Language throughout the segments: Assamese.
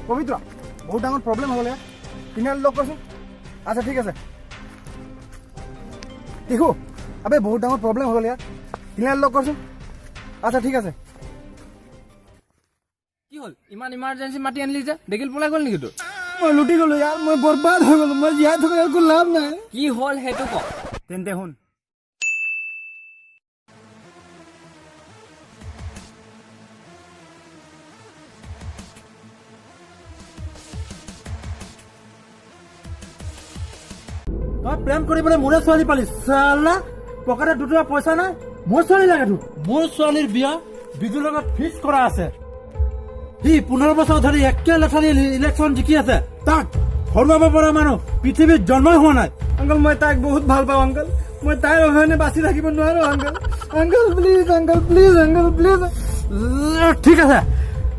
পবিত্ৰ বহুত ডাঙৰ প্ৰব্লেম হ'লে তিনিআলি লগ কৰচোন আচ্ছা ঠিক আছে টিহু আবে বহুত ডাঙৰ প্ৰব্লেম হ'ল ইয়াত তিনিআলি লগ কৰচোন আচ্ছা ঠিক আছে কি হ'ল ইমান ইমাৰ্জেঞ্চি মাতি আনিলি যে দেখিল পলাই গ'ল নেকি তোৰ মই লুটি গ'লো ইয়াৰ মই বৰবাদ হৈ গ'লো মই জীয়াই থকা একো লাভ নাই কি হ'ল সেইটো ক তেন্তে শুন তই প্ৰেম কৰিবলৈ মোৰে ছোৱালী পালি চালা পকেটে দুটকা পইচা নাই মোৰ ছোৱালী লাগে তোক মোৰ ছোৱালীৰ বিয়া বিজুৰ লগত ফিক্স কৰা আছে সি 15 বছৰ ধৰি একে লেঠাৰি ইলেকশ্যন জিকি আছে তাক হৰুৱাব পৰা মানুহ পৃথিৱীত জন্মই হোৱা নাই আংকল মই তাইক বহুত ভাল পাওঁ আংকল মই তাইৰ অবিহনে বাচি থাকিব নোৱাৰো uncle uncle please uncle please uncle please ঠিক আছে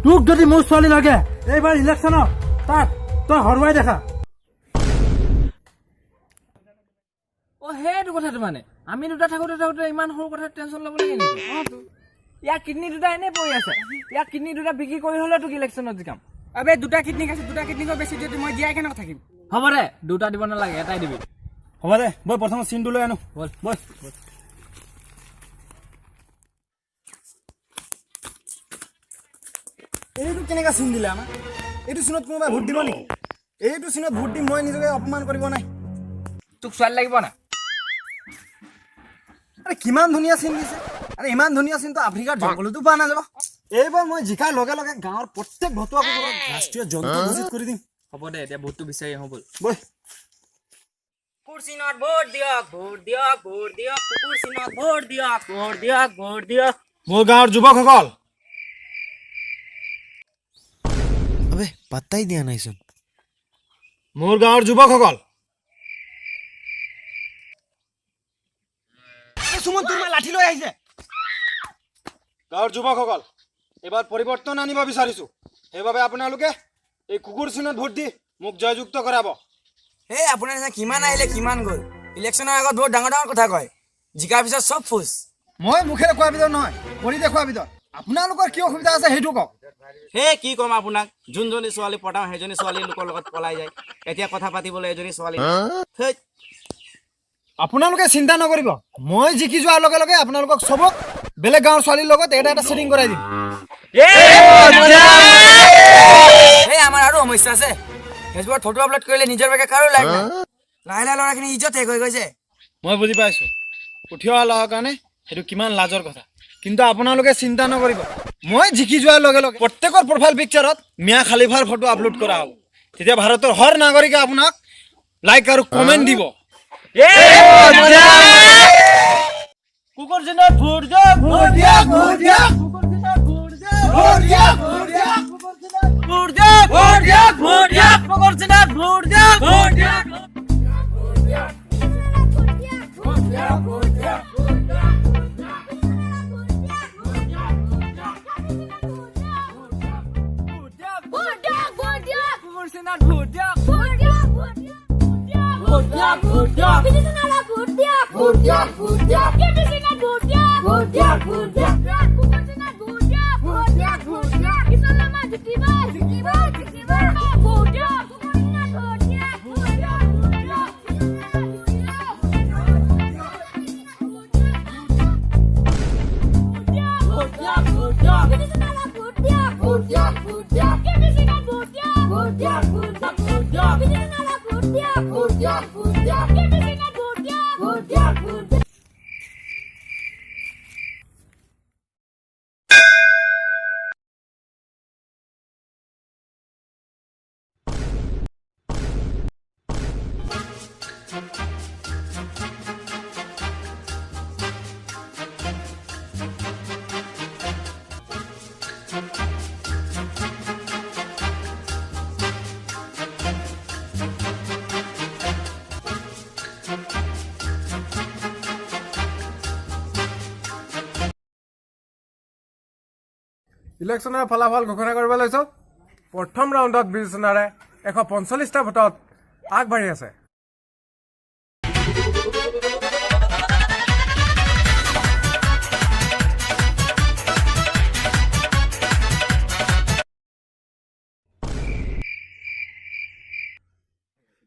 তোক যদি মোৰ ছোৱালী লাগে এইবাৰ ইলেকশ্যনত তাক তই হৰুৱাই দেখা অ সেইটো কথাটো মানে আমি দুটা থাকোঁতে ইমান সৰু কথা টেনশ্যন ল'ব লাগে নেকি ইয়াৰ কিডনী দুটা এনেই পৰি আছে ইয়াৰ কিডনী দুটা বিক্ৰী কৰি হ'লেও তোক ইলেকশ্যনত জিকাম আবে দুটা কিডনী আছে দুটা কিডনীকৈ বেছি যদি মই দিয়াই কেনেকৈ থাকিম হ'ব দে দুটা দিব নালাগে এটাই দিবি হ'ব দে মই প্ৰথম চিনটো লৈ আনো বল বল এইটো কেনেকুৱা চিন দিলে আমাক এইটো চিনত কোনোবাই ভোট দিব নেকি এইটো চিনত ভোট দি মই নিজকে অপমান কৰিব নাই তোক ছোৱালী লাগিব না আৰে কিমান ধুনীয়া চিন দিছে আৰে ইমান ধুনীয়া চিনটো আফ্ৰিকাৰ জংঘলতো পোৱা নাযাব এইবাৰ মই জিকাৰ লগে লগে গাঁৱৰ প্ৰত্যেক ভতুৱা কুকুৰক ৰাষ্ট্ৰীয় জন্তু ঘোষিত কৰি দিম হ'ব দে এতিয়া ভোটটো বিচাৰি আহোঁ ব'ল বৈ কুকুৰচিনত ভোট দিয়ক ভোট দিয়ক ভোট দিয়ক কুকুৰচিনত ভোট দিয়ক ভোট দিয়ক ভোট দিয়ক মোৰ গাঁৱৰ যুৱকসকল আবে পাত্তাই দিয়া নাইচোন মোৰ গাঁৱৰ যুৱকসকল সুমন তোৰ মা লাঠি লৈ আহিছে গাঁৱৰ যুৱকসকল এবাৰ পৰিৱৰ্তন আনিব বিচাৰিছোঁ সেইবাবে আপোনালোকে এই কুকুৰ চিনত ভোট দি মোক জয়যুক্ত কৰাব হে আপোনাৰ নিচিনা কিমান আহিলে কিমান গ'ল ইলেকশ্যনৰ আগত বহুত ডাঙৰ ডাঙৰ কথা কয় জিকাৰ পিছত চব ফুচ মই মুখেৰে কোৱাৰ ভিতৰত নহয় কৰি দেখুৱাৰ ভিতৰত আপোনালোকৰ কি অসুবিধা আছে সেইটো কওক হে কি ক'ম আপোনাক যোনজনী ছোৱালী পটাওঁ সেইজনী ছোৱালী লোকৰ লগত পলাই যায় এতিয়া কথা পাতিবলৈ এজনী ছোৱালী ধেৎ আপোনালোকে চিন্তা নকৰিব মই জিকি যোৱাৰ লগে লগে আপোনালোকক চবক বেলেগ গাঁৱৰ ছোৱালীৰ লগত এটা এটা ছেটিং কৰাই দিম হে আমাৰ আৰু সমস্যা আছে ফেচবুকত ফটো আপলোড কৰিলে নিজৰ বেগে কাৰো লাইক নাই লাহে লাহে ল'ৰাখিনি ইজ্জত শেষ হৈ গৈছে মই বুজি পাইছোঁ উঠি অহা ল'ৰাৰ কাৰণে সেইটো কিমান লাজৰ কথা কিন্তু আপোনালোকে চিন্তা নকৰিব মই জিকি যোৱাৰ লগে লগে প্ৰত্যেকৰ প্ৰফাইল পিকচাৰত মিয়া খালিফাৰ ফটো আপলোড কৰা হ'ব তেতিয়া ভাৰতৰ হৰ নাগৰিকে আপোনাক লাইক আৰু কমেণ্ট দিব কুকুৰ চিনত ভোট দিয়ক ভোট দিয়ক ভোট দিয়ক ভোট দিয়ক ভোট দিয়ক ভোট দিয়ক ভোট দিয়ক ভোট দিয়ক কুকুৰ চিনত ভোট দিয়ক ভোট দিয়ক ইলেকশ্যনৰ ফলাফল ঘোষণা কৰিব লৈছোঁ প্ৰথম ৰাউণ্ডত বিবেচনাৰে 145টা ভোটত আগবাঢ়ি আছে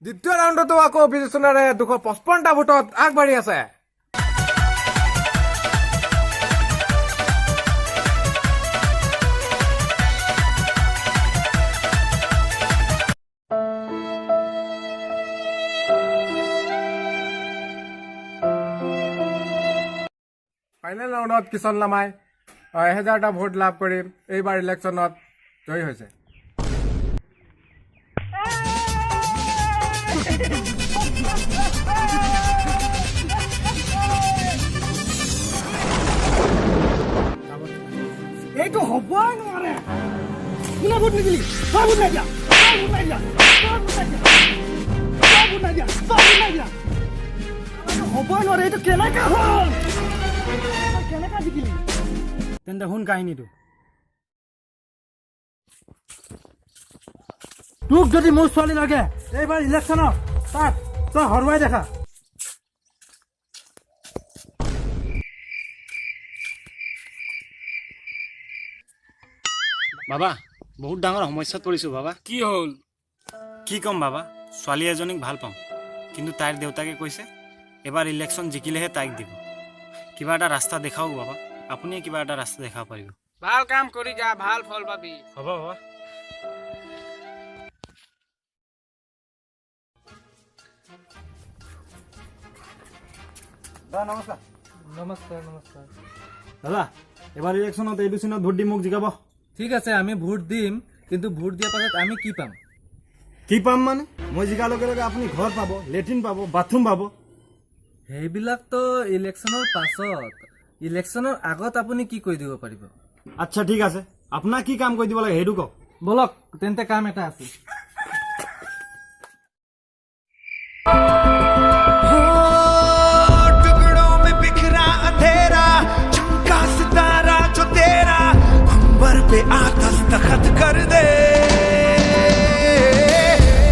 দ্বিতীয় ৰাউণ্ডতো আকৌ বিবেচনাৰে 255টা ভোটত আগবাঢ়ি আছে। ফাইনেল ৰাউণ্ডত কিষণ লামাই 1000টা ভোট লাভ কৰি এইবাৰ ইলেকশ্যনত জয়ী হৈছে। এইটো হ'বই নোৱাৰে। কোনে ভোট নিদিলি? তই ভোট নাই দিয়া, তই ভোট নাই দিয়া, তই ভোট নাই দিয়া, তই ভোট নাই দিয়া, তই ভোট নাই দিয়া। এইটো হ'বই নোৱাৰে। এইটো কেনেকে হ'ল? তই কেনেকে জিকিলি? তেন্তে শুন কাহিনীটো। তোক যদি মোৰ ছোৱালী লাগে এইবাৰ ইলেকশ্যনত তাক তই হৰুৱাই দেখা। বাবা বহুত ডাঙৰ সমস্যাত পৰিছোঁ বাবা। কি হ'ল? কি ক'ম বাবা, ছোৱালী এজনীক ভাল পাওঁ, কিন্তু তাইৰ দেউতাকে কৈছে এবাৰ ইলেকশ্যন জিকিলেহে তাইক দিব। কিবা এটা ৰাস্তা দেখাওক বাবা, আপুনিয়ে কিবা এটা ৰাস্তা দেখাব পাৰিব। ভাল কাম কৰি যা, ভাল ফল পাবি। হ'ব বাবা। দাদা এবাৰ ইলেকশ্যনত এইটো চিনত ভোট দি মোক জিকাব। ঠিক আছে, আমি ভোট দিম, কিন্তু ভোট দিয়াৰ পাছত আমি কি পাম? কি পাম মানে? মই জিকাৰ লগে লগে আপুনি ঘৰ পাব, লেট্ৰিন পাব, বাথৰুম পাব। সেইবিলাকতো ইলেকশ্যনৰ পাছত। ইলেকশ্যনৰ আগত আপুনি কি কৰি দিব পাৰিব? আচ্ছা ঠিক আছে, আপোনাক কি কাম কৰি দিব লাগে সেইটো কওক। বলক তেন্তে কাম এটা আছে। टुकड़ों में बिखरा अंधेरा, चमका सितारा जो तेरा, अंबर पे आ दस्तखत कर दे।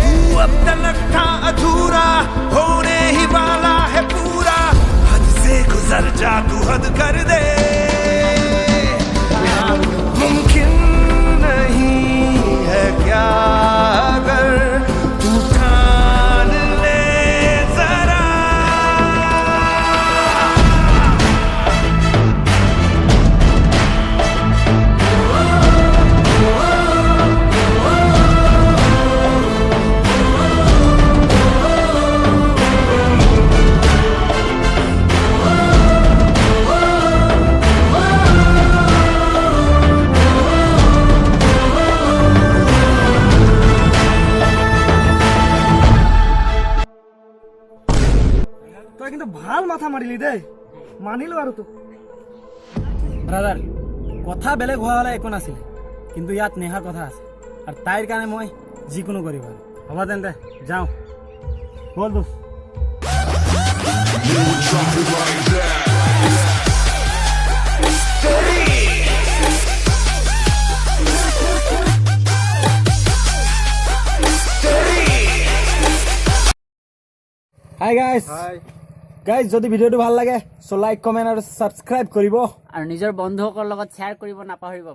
तू अब तलक था अधूरा, होने ही वाला है पूरा, हद से गुजर जा तू हद कर दे। मुमकिन नहीं है क्या अगर तू ठान ले जरा। তই কিন্তু ভাল মাথা মাৰিলি দেই, মানিলো আৰু তোক। ব্ৰাদাৰ, কথা বেলেগ হোৱা হ'লে একো নাছিলে, কিন্তু ইয়াত নেহাৰ কথা আছে, আৰু তাইৰ কাৰণে মই যিকোনো কৰিব পাৰোঁ। হ'ব তেন্তে যাওঁ। বল দোষ। হাই গাইজ, যদি ভিডিঅ'টো ভাল লাগে চ' লাইক, কমেণ্ট আৰু ছাবস্ক্ৰাইব কৰিব। আৰু নিজৰ বন্ধুসকলৰ লগত শ্বেয়াৰ কৰিব নাপাহৰিব।